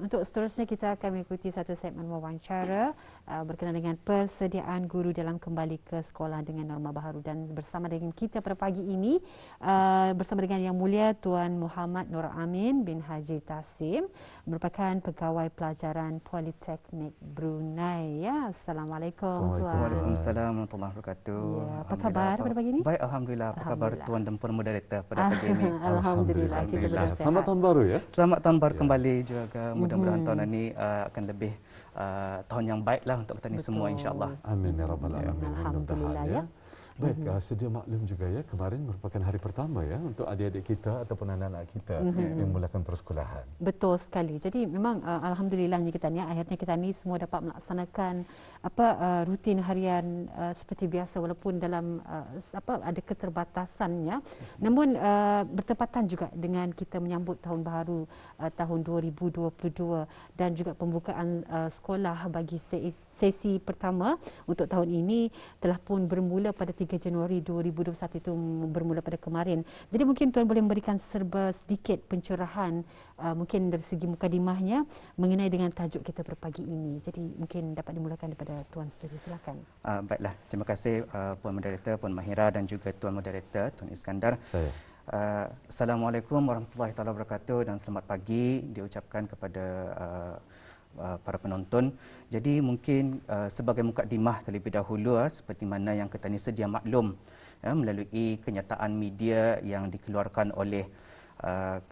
untuk seterusnya kita akan mengikuti satu segmen wawancara berkenaan dengan persediaan guru dalam kembali ke sekolah dengan norma baharu, dan bersama dengan kita pada pagi ini bersama dengan Yang Mulia Tuan Muhammad Nur Amin bin Haji Tasim, merupakan pegawai pelajaran Politeknik Brunei. Ya, Assalamualaikum Tuan. Waalaikumsalam warahmatullahi wabarakatuh. Ya, apa khabar pada pagi ini? Baik, alhamdulillah. Apa khabar Tuan dan Puan Moderator pada pagi ini? Alhamdulillah, kita berdua sehat. Selamat tahun baru ya. Selamat tahun baru kembali juga. Mudah-mudahan tahun ini akan lebih tahun yang baiklah untuk kita ni semua, insya-Allah. Amin ya rabbal alamin. Alhamdulillah ya. Baik, sedia maklum juga ya, kemarin merupakan hari pertama ya untuk adik-adik kita ataupun anak-anak kita yang memulakan persekolahan. Betul sekali. Jadi memang alhamdulillahnya kita ni akhirnya kita ni semua dapat melaksanakan rutin harian seperti biasa, walaupun dalam ada keterbatasannya. Namun bertepatan juga dengan kita menyambut tahun baru tahun 2022 dan juga pembukaan sekolah bagi sesi pertama untuk tahun ini telah pun bermula pada 3 Januari 2021, itu bermula pada kemarin. Jadi mungkin Tuan boleh memberikan serba sedikit pencerahan mungkin dari segi mukadimahnya mengenai dengan tajuk kita pada pagi ini. Jadi mungkin dapat dimulakan daripada Tuan sendiri, silakan. Baiklah, terima kasih Puan Moderator, Puan Mahira dan juga Tuan Moderator, Tuan Iskandar. Saya. Assalamualaikum warahmatullahi wabarakatuh dan selamat pagi diucapkan kepada para penonton. Jadi mungkin sebagai mukadimah terlebih dahulu, seperti mana yang kita ni sedia maklum melalui kenyataan media yang dikeluarkan oleh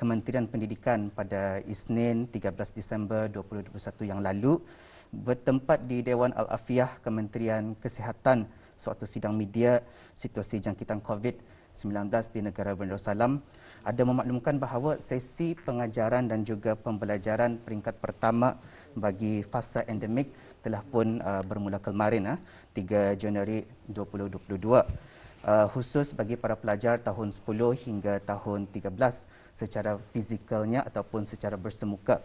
Kementerian Pendidikan pada Isnin 13 Disember 2021 yang lalu, bertempat di Dewan Al-Afiah Kementerian Kesihatan sewaktu sidang media situasi jangkitan COVID-19 di negara Brunei Darussalam, ada memaklumkan bahawa sesi pengajaran dan juga pembelajaran peringkat pertama bagi fasa endemik telah pun bermula kemarin 3 Januari 2022, khusus bagi para pelajar tahun 10 hingga tahun 13 secara fizikalnya ataupun secara bersemuka.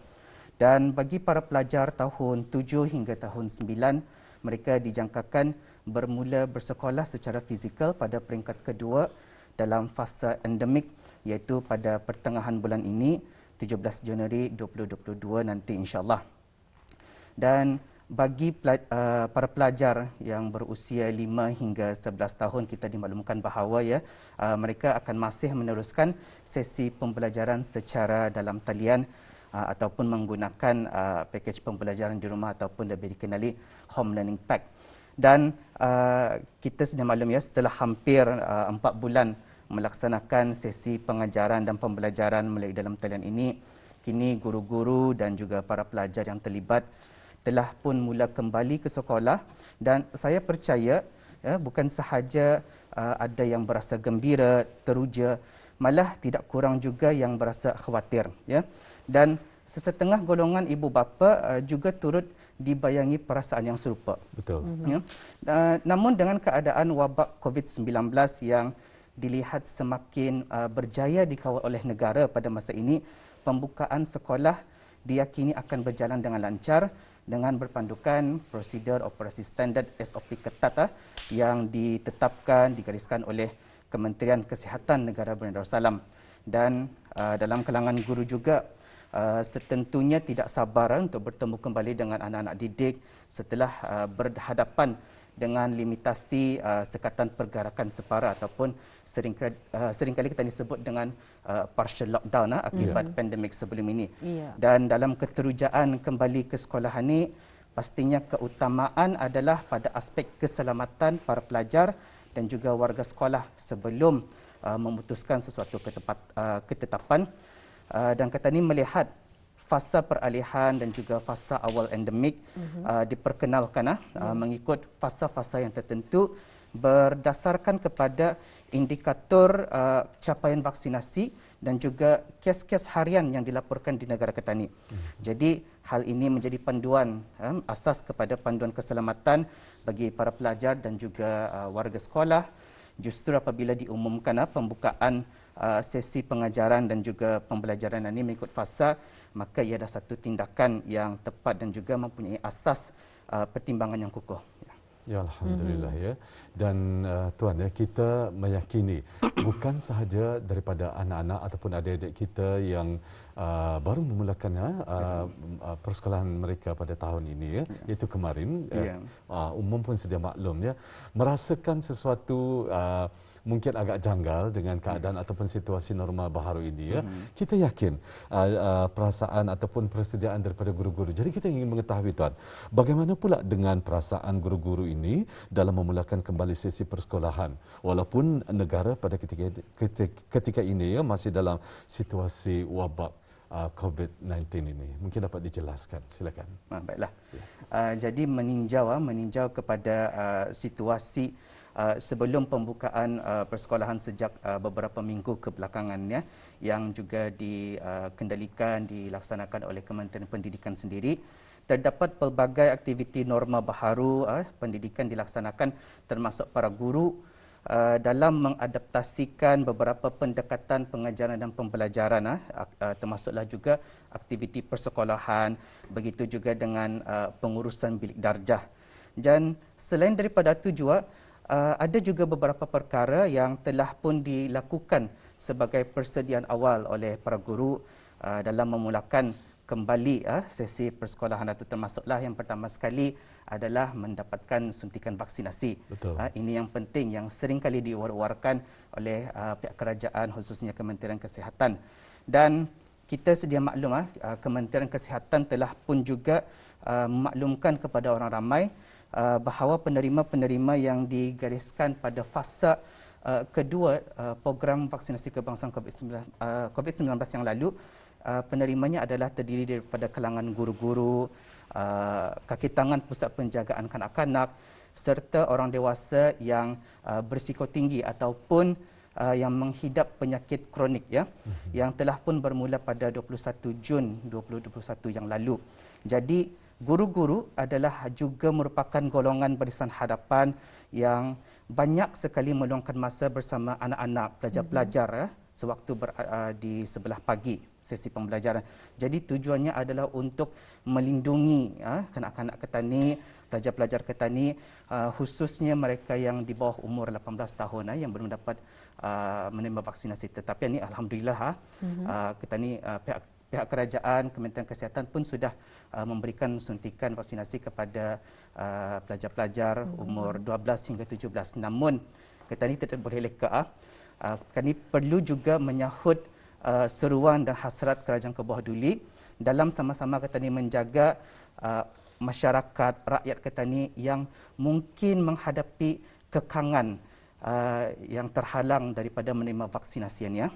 Dan bagi para pelajar tahun 7 hingga tahun 9, mereka dijangkakan bermula bersekolah secara fizikal pada peringkat kedua dalam fasa endemik, iaitu pada pertengahan bulan ini 17 Januari 2022 nanti, insya-Allah. Dan bagi para pelajar yang berusia 5 hingga 11 tahun, kita dimaklumkan bahawa mereka akan masih meneruskan sesi pembelajaran secara dalam talian ataupun menggunakan pakej pembelajaran di rumah ataupun lebih dikenali home learning pack. Dan kita sudah maklum setelah hampir 4 bulan melaksanakan sesi pengajaran dan pembelajaran melalui dalam talian ini, kini guru-guru dan juga para pelajar yang terlibat telah pun mula kembali ke sekolah. Dan saya percaya bukan sahaja ada yang berasa gembira, teruja, malah tidak kurang juga yang berasa khawatir. Dan sesetengah golongan ibu bapa juga turut dibayangi perasaan yang serupa. Betul. Namun dengan keadaan wabak COVID-19 yang dilihat semakin berjaya dikawal oleh negara pada masa ini, pembukaan sekolah diyakini akan berjalan dengan lancar dengan berpandukan prosedur operasi standard SOP ketat yang ditetapkan, digariskan oleh Kementerian Kesihatan Negara Brunei Darussalam. Dan dalam kalangan guru juga setentunya tidak sabar untuk bertemu kembali dengan anak-anak didik setelah berhadapan dengan limitasi sekatan pergerakan separa ataupun seringkali kita disebut dengan partial lockdown akibat pandemik sebelum ini. Dan dalam keterujaan kembali ke sekolahan ini, pastinya keutamaan adalah pada aspek keselamatan para pelajar dan juga warga sekolah sebelum memutuskan sesuatu ketetapan. Dan kata ini melihat fasa peralihan dan juga fasa awal endemik diperkenalkan mengikut fasa-fasa yang tertentu berdasarkan kepada indikator capaian vaksinasi dan juga kes-kes harian yang dilaporkan di negara kita ini. Jadi hal ini menjadi panduan asas kepada panduan keselamatan bagi para pelajar dan juga warga sekolah. Justru apabila diumumkan pembukaan sesi pengajaran dan juga pembelajaran ini mengikut fasa, maka ia adalah satu tindakan yang tepat dan juga mempunyai asas pertimbangan yang kukuh. Ya, alhamdulillah ya. Dan Tuan ya, kita meyakini bukan sahaja daripada anak-anak ataupun adik-adik kita yang baru memulakan persekolahan mereka pada tahun ini ya, iaitu kemarin, umum pun sedia maklum ya, merasakan sesuatu mungkin agak janggal dengan keadaan ataupun situasi normal baharu ini ya. Kita yakin perasaan ataupun persediaan daripada guru-guru. Jadi kita ingin mengetahui Tuan, bagaimana pula dengan perasaan guru-guru ini dalam memulakan kembali sesi persekolahan walaupun negara pada ketika ini ya masih dalam situasi wabak COVID-19 ini. Mungkin dapat dijelaskan, silakan. Baiklah. Jadi meninjau kepada situasi sebelum pembukaan persekolahan sejak beberapa minggu kebelakangannya yang juga dikendalikan, dilaksanakan oleh Kementerian Pendidikan sendiri. Terdapat pelbagai aktiviti norma baharu pendidikan dilaksanakan termasuk para guru dalam mengadaptasikan beberapa pendekatan pengajaran dan pembelajaran, termasuklah juga aktiviti persekolahan, begitu juga dengan pengurusan bilik darjah. Dan selain daripada itu juga, ada juga beberapa perkara yang telah pun dilakukan sebagai persediaan awal oleh para guru dalam memulakan kembali sesi persekolahan itu, termasuklah yang pertama sekali adalah mendapatkan suntikan vaksinasi. Ini yang penting yang sering kali diwar-warkan oleh pihak kerajaan, khususnya Kementerian Kesihatan. Dan kita sedia maklum Kementerian Kesihatan telah pun juga memaklumkan kepada orang ramai bahawa penerima-penerima yang digariskan pada fasa kedua program vaksinasi kebangsaan COVID-19 yang lalu, penerimanya adalah terdiri daripada kalangan guru-guru, kaki tangan pusat penjagaan kanak-kanak serta orang dewasa yang berisiko tinggi ataupun yang menghidap penyakit kronik ya, yang telah pun bermula pada 21 Jun 2021 yang lalu. Jadi guru-guru adalah juga merupakan golongan barisan hadapan yang banyak sekali meluangkan masa bersama anak-anak, pelajar-pelajar sewaktu di sebelah pagi sesi pembelajaran. Jadi tujuannya adalah untuk melindungi kanak-kanak ketani, pelajar-pelajar ketani, khususnya mereka yang di bawah umur 18 tahun yang belum dapat menerima vaksinasi. Tetapi ini alhamdulillah ketani, pihak kerajaan, Kementerian Kesihatan pun sudah memberikan suntikan vaksinasi kepada pelajar-pelajar umur 12 hingga 17. Namun ketani tidak boleh leka. Kami perlu juga menyahut seruan dan hasrat kerajaan ke bawah duli dalam sama-sama ketani menjaga masyarakat, rakyat ketani yang mungkin menghadapi kekangan yang terhalang daripada menerima vaksinasiannya.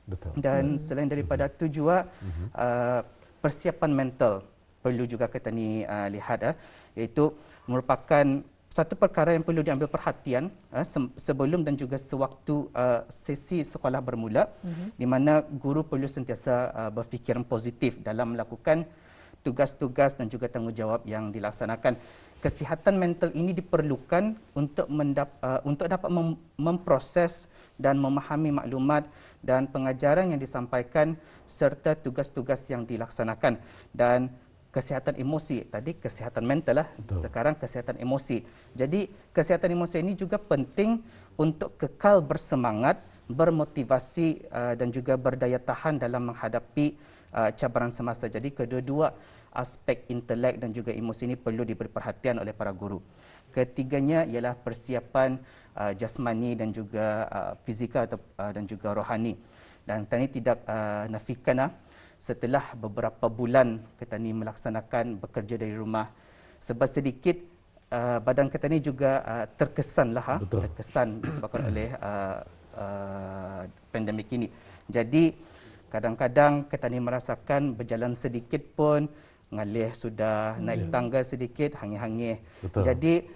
Betul. Dan selain daripada itu juga persiapan mental perlu juga ketani lihat, iaitu merupakan satu perkara yang perlu diambil perhatian sebelum dan juga sewaktu sesi sekolah bermula, di mana guru perlu sentiasa berfikiran positif dalam melakukan tugas-tugas dan juga tanggungjawab yang dilaksanakan. Kesihatan mental ini diperlukan untuk dapat memproses dan memahami maklumat dan pengajaran yang disampaikan serta tugas-tugas yang dilaksanakan. Dan kesihatan emosi, tadi kesihatan mental sekarang kesihatan emosi. Jadi kesihatan emosi ini juga penting untuk kekal bersemangat, bermotivasi dan juga berdaya tahan dalam menghadapi cabaran semasa. Jadi kedua-dua aspek intelek dan juga emosi ini perlu diberi perhatian oleh para guru. Ketiganya ialah persiapan jasmani dan juga fizikal dan juga rohani. Dan tadi tidak nafikan setelah beberapa bulan ketani melaksanakan bekerja dari rumah, sebab sedikit badan ketani juga terkesan disebabkan oleh pandemik ini. Jadi kadang-kadang ketani merasakan berjalan sedikit pun ngalih sudah, naik tangga sedikit hangih-hangih. Jadi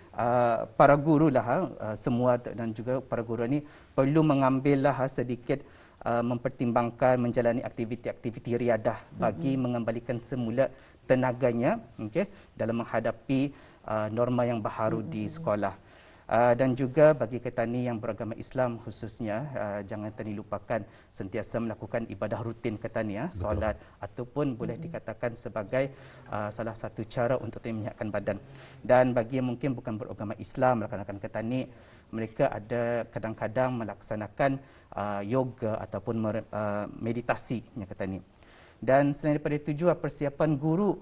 para guru semua dan juga para guru ini perlu mengambil sedikit mempertimbangkan menjalani aktiviti-aktiviti riadah bagi mengembalikan semula tenaganya dalam menghadapi norma yang baharu di sekolah. Dan juga bagi petani yang beragama Islam khususnya, jangan terlupakan sentiasa melakukan ibadah rutin petani, solat ataupun boleh dikatakan sebagai salah satu cara untuk menyihatkan badan. Dan bagi yang mungkin bukan beragama Islam, rakan-rakan petani, mereka ada kadang-kadang melaksanakan yoga ataupun meditasi petani. Dan selain daripada itu juga persiapan guru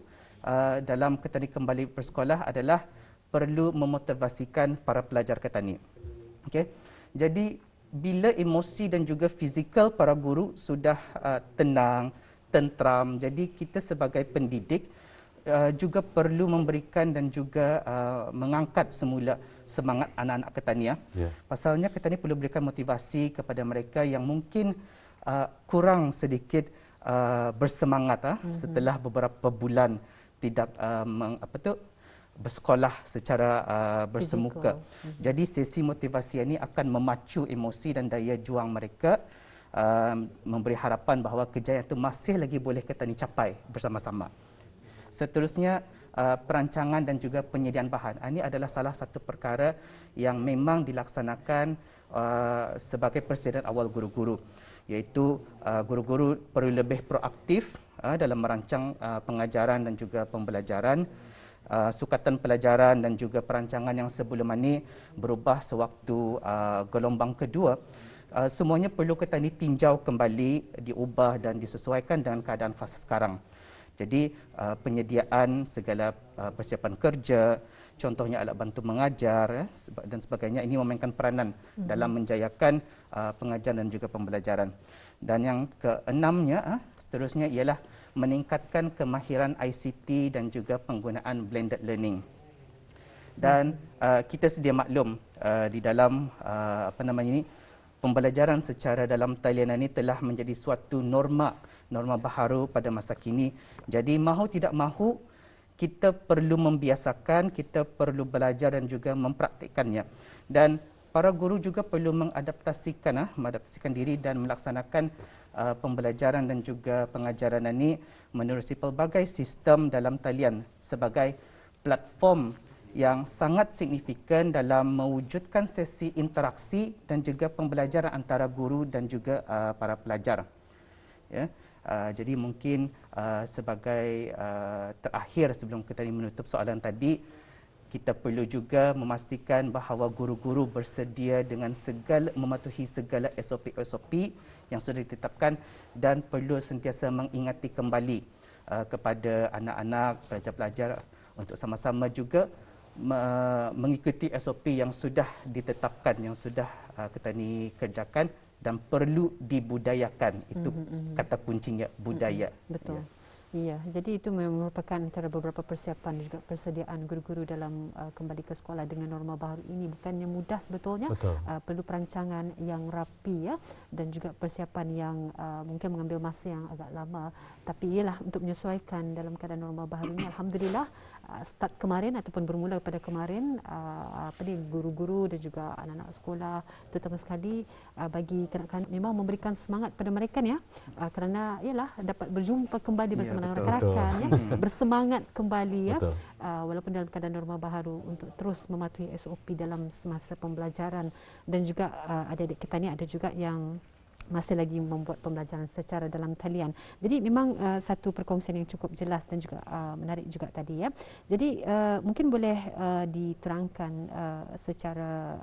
dalam petani kembali bersekolah adalah perlu memotivasikan para pelajar petani. Okey. Jadi bila emosi dan juga fizikal para guru sudah tenang, tentram, jadi kita sebagai pendidik juga perlu memberikan dan juga mengangkat semula semangat anak-anak petani. Pasalnya petani perlu berikan motivasi kepada mereka yang mungkin kurang sedikit bersemangat setelah beberapa bulan tidak bersekolah secara bersemuka. Jadi sesi motivasi ini akan memacu emosi dan daya juang mereka, memberi harapan bahawa kejayaan itu masih lagi boleh kita capai bersama-sama. Seterusnya, perancangan dan juga penyediaan bahan. Ini adalah salah satu perkara yang memang dilaksanakan sebagai persediaan awal guru-guru, iaitu guru-guru perlu lebih proaktif dalam merancang pengajaran dan juga pembelajaran. Sukatan pelajaran dan juga perancangan yang sebelum ini berubah sewaktu gelombang kedua, semuanya perlu kita tinjau kembali, diubah dan disesuaikan dengan keadaan fasa sekarang. Jadi penyediaan segala persiapan kerja, contohnya alat bantu mengajar dan sebagainya, ini memainkan peranan dalam menjayakan pengajaran dan juga pembelajaran. Dan yang keenamnya, seterusnya ialah meningkatkan kemahiran ICT dan juga penggunaan blended learning. Dan kita sedia maklum di dalam pembelajaran secara dalam talian ini telah menjadi suatu norma baharu pada masa kini. Jadi mahu tidak mahu kita perlu membiasakan, kita perlu belajar dan juga mempraktikkannya. Dan para guru juga perlu mengadaptasikan diri dan melaksanakan pembelajaran dan juga pengajaran ini menerusi pelbagai sistem dalam talian sebagai platform yang sangat signifikan dalam mewujudkan sesi interaksi dan juga pembelajaran antara guru dan juga para pelajar. Jadi mungkin sebagai terakhir sebelum kita menutup soalan tadi, kita perlu juga memastikan bahawa guru-guru bersedia dengan mematuhi segala SOP-SOP yang sudah ditetapkan dan perlu sentiasa mengingati kembali kepada anak-anak, pelajar-pelajar untuk sama-sama juga mengikuti SOP yang sudah ditetapkan, yang sudah kita kerjakan dan perlu dibudayakan. Itu kata kuncinya, budaya. Betul. Ya, jadi itu merupakan antara beberapa persiapan juga persediaan guru-guru dalam kembali ke sekolah dengan norma baru ini. Bukannya mudah sebetulnya, perlu perancangan yang rapi dan juga persiapan yang mungkin mengambil masa yang agak lama. Tapi ialah untuk menyesuaikan dalam keadaan norma baru ini. Alhamdulillah start kemarin ataupun bermula pada kemarin guru-guru dan juga anak-anak sekolah terutama sekali bagi kanak-kanak memang memberikan semangat pada mereka kerana ialah dapat berjumpa kembali bersama dengan rakan-rakan bersemangat kembali walaupun dalam keadaan norma baru untuk terus mematuhi SOP dalam semasa pembelajaran. Dan juga adik-adik kita ni ada juga yang masih lagi membuat pembelajaran secara dalam talian. Jadi memang satu perkongsian yang cukup jelas dan juga menarik juga tadi Jadi mungkin boleh diterangkan secara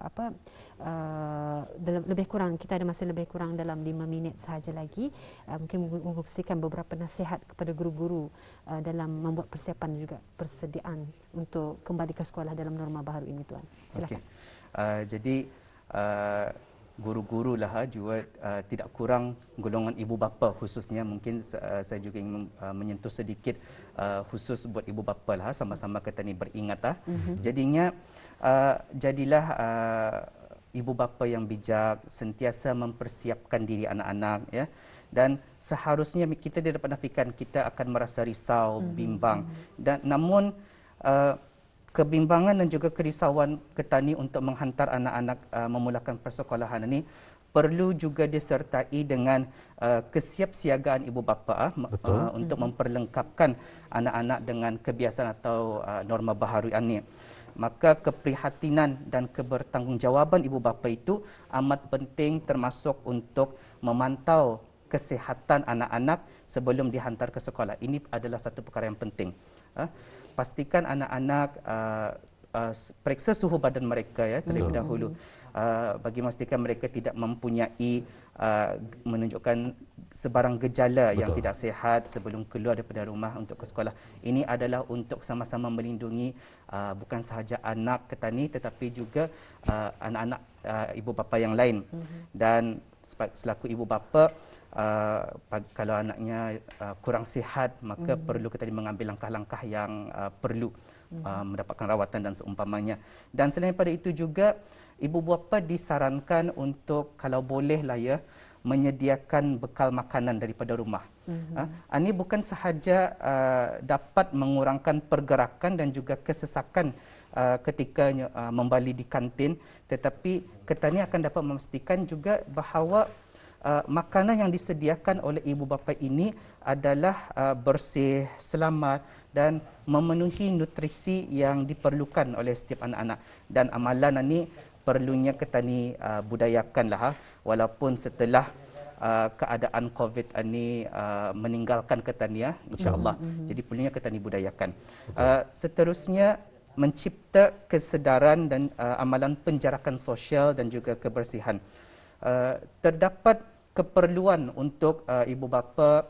lebih kurang, kita ada masa lebih kurang dalam 5 minit sahaja lagi, mungkin mengkongsikan beberapa nasihat kepada guru-guru dalam membuat persiapan juga persediaan untuk kembali ke sekolah dalam norma baru ini, Tuan. Silakan. Jadi guru-guru lah juga tidak kurang golongan ibu bapa khususnya. Mungkin saya juga ingin menyentuh sedikit khusus buat ibu bapa lah, sama-sama kita ni beringat Jadinya jadilah ibu bapa yang bijak, sentiasa mempersiapkan diri anak-anak dan seharusnya kita tidak dapat nafikan kita akan merasa risau, bimbang, dan namun kebimbangan dan juga kerisauan petani untuk menghantar anak-anak memulakan persekolahan ini perlu juga disertai dengan kesiapsiagaan ibu bapa untuk memperlengkapkan anak-anak dengan kebiasaan atau norma baharu ini. maka keprihatinan dan kebertanggungjawaban ibu bapa itu amat penting, termasuk untuk memantau kesihatan anak-anak sebelum dihantar ke sekolah. Ini adalah satu perkara yang penting. Pastikan anak-anak periksa suhu badan mereka ya terlebih dahulu, bagi memastikan mereka tidak mempunyai menunjukkan sebarang gejala yang tidak sihat sebelum keluar daripada rumah untuk ke sekolah. Ini adalah untuk sama-sama melindungi bukan sahaja anak ketani tetapi juga anak-anak ibu bapa yang lain. Dan selaku ibu bapa, kalau anaknya kurang sihat, maka perlu kita mengambil langkah-langkah yang perlu mendapatkan rawatan dan seumpamanya. Dan selain daripada itu juga, ibu bapa disarankan untuk kalau bolehlah ya menyediakan bekal makanan daripada rumah. Ini bukan sahaja dapat mengurangkan pergerakan dan juga kesesakan ketika membeli di kantin, tetapi ketani akan dapat memastikan juga bahawa makanan yang disediakan oleh ibu bapa ini adalah bersih, selamat dan memenuhi nutrisi yang diperlukan oleh setiap anak-anak. Dan amalan ini perlunya ketani budayakanlah, walaupun setelah keadaan COVID ini meninggalkan ketani, insya-Allah. Jadi perlunya ketani budayakan. Seterusnya, mencipta kesedaran dan amalan penjarakan sosial dan juga kebersihan. Terdapat keperluan untuk ibu bapa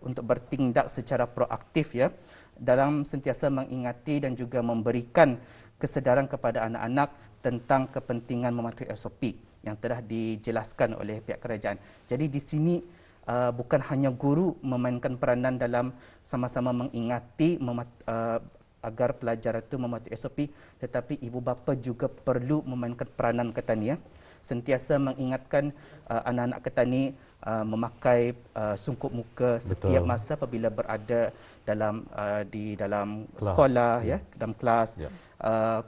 untuk bertindak secara proaktif ya, dalam sentiasa mengingati dan juga memberikan kesedaran kepada anak-anak tentang kepentingan mematuhi SOP yang telah dijelaskan oleh pihak kerajaan. Jadi di sini bukan hanya guru memainkan peranan dalam sama-sama mengingati agar pelajar itu mematuhi SOP, tetapi ibu bapa juga perlu memainkan peranan ketani ya. Sentiasa mengingatkan anak-anak ketani memakai sungkup muka setiap masa apabila berada di dalam sekolah ya, dalam kelas.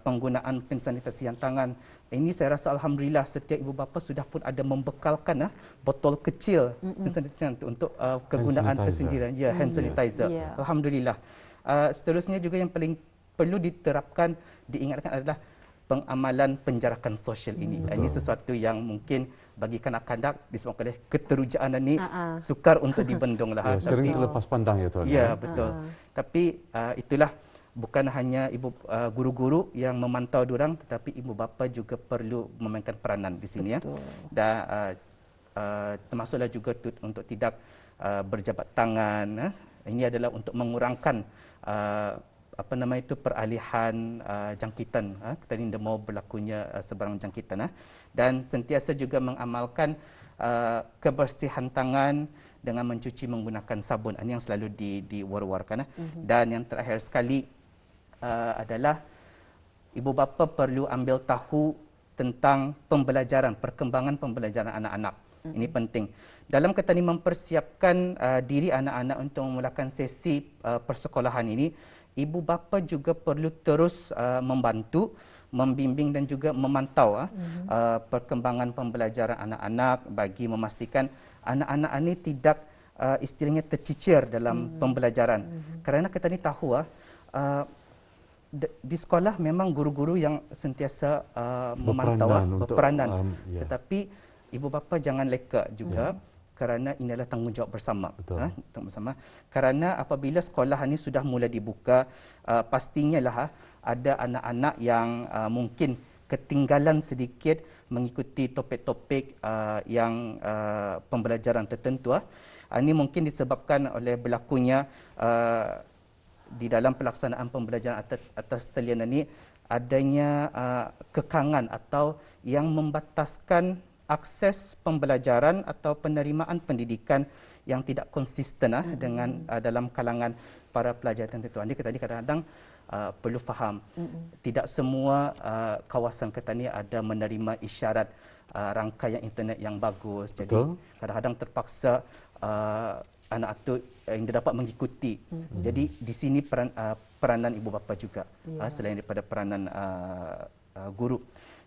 Penggunaan pensanitasi tangan. Ini saya rasa alhamdulillah setiap ibu bapa sudah pun ada membekalkan botol kecil pensanitasi untuk kegunaan tersendiri ya, hand sanitizer. Alhamdulillah. Seterusnya juga yang paling perlu diterapkan, diingatkan adalah pengamalan penjarakan sosial ini. Ini sesuatu yang mungkin bagi kanak-kanak disebabkan oleh keterujaan ini sukar untuk dibendung lah. Sering terlepas pandang ya tuan. Ya, betul. Tapi itulah, bukan hanya guru-guru yang memantau diorang, tetapi ibu bapa juga perlu memainkan peranan di sini ya. Dan termasuklah juga untuk tidak berjabat tangan. Ini adalah untuk mengurangkan peralihan jangkitan. Kita tidak mahu berlakunya sebarang jangkitan. Dan sentiasa juga mengamalkan kebersihan tangan dengan mencuci menggunakan sabun. Ini yang selalu diwar-warkan. Dan yang terakhir sekali adalah ibu bapa perlu ambil tahu tentang pembelajaran, perkembangan pembelajaran anak-anak. Ini penting. Dalam ketani mempersiapkan diri anak-anak untuk memulakan sesi persekolahan ini, ibu bapa juga perlu terus membantu, membimbing dan juga memantau perkembangan pembelajaran anak-anak bagi memastikan anak-anak ini tidak istilahnya tercicir dalam pembelajaran. Kerana kita ni tahu di sekolah memang guru-guru yang sentiasa memantau, berperanan. Tetapi ibu bapa jangan leka juga, kerana ini adalah tanggungjawab bersama. Bersama. Kerana apabila sekolah ini sudah mula dibuka, pastinya lah ada anak-anak yang mungkin ketinggalan sedikit mengikuti topik-topik yang pembelajaran tertentu. Ini mungkin disebabkan oleh berlakunya di dalam pelaksanaan pembelajaran atas talian ini adanya kekangan atau yang membataskan akses pembelajaran atau penerimaan pendidikan yang tidak konsisten dengan dalam kalangan para pelajar tertentu. Jadi kita kadang-kadang perlu faham, tidak semua kawasan ketani ada menerima isyarat rangkaian internet yang bagus. Jadi kadang-kadang terpaksa anak itu yang dapat mengikuti. Jadi di sini peranan ibu bapa juga, selain daripada peranan guru.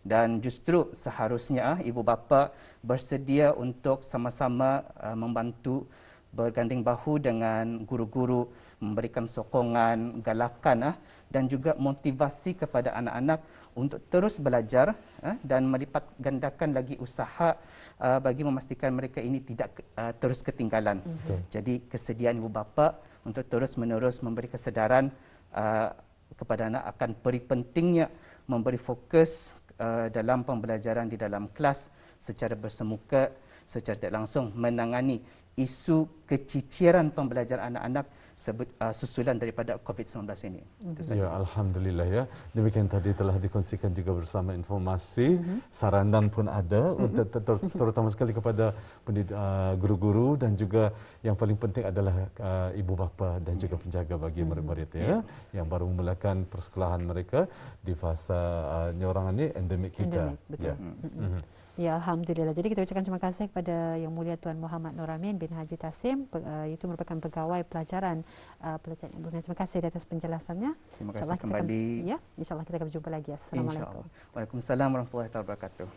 Dan justru seharusnya ibu bapa bersedia untuk sama-sama membantu, berganding bahu dengan guru-guru memberikan sokongan, galakan dan juga motivasi kepada anak-anak untuk terus belajar dan melipat gandakan lagi usaha bagi memastikan mereka ini tidak terus ketinggalan. Jadi kesediaan ibu bapa untuk terus-menerus memberi kesedaran kepada anak akan beri pentingnya memberi fokus dalam pembelajaran di dalam kelas secara bersemuka, secara tidak langsung menangani isu keciciran pembelajaran anak-anak susulan daripada COVID-19 ini. Ya, alhamdulillah ya. Demikian tadi telah dikongsikan juga bersama informasi, saranan pun ada untuk terutama sekali kepada guru-guru dan juga yang paling penting adalah ibu bapa dan juga penjaga bagi murid-murid ya yang baru memulakan persekolahan mereka di fasa nyorangan ini endemik kita. Betul. Ya, alhamdulillah. Jadi kita ucapkan terima kasih kepada Yang Mulia Tuan Muhammad Nur Amin bin Haji Tassim, itu merupakan pegawai pelajaran Pelajarian Brunei. Terima kasih atas penjelasannya. Terima kasih kembali. InsyaAllah kita akan berjumpa lagi. Assalamualaikum. Waalaikumsalam warahmatullahi wabarakatuh.